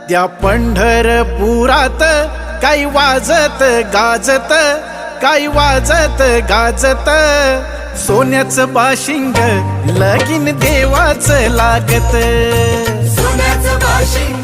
त्या पंढरपुरात काही वाजत गाजत, काही वाजत गाजत, सोन्याचं बाशिंग लगीन देवाचं लागत. सोन्याचं बाशिंग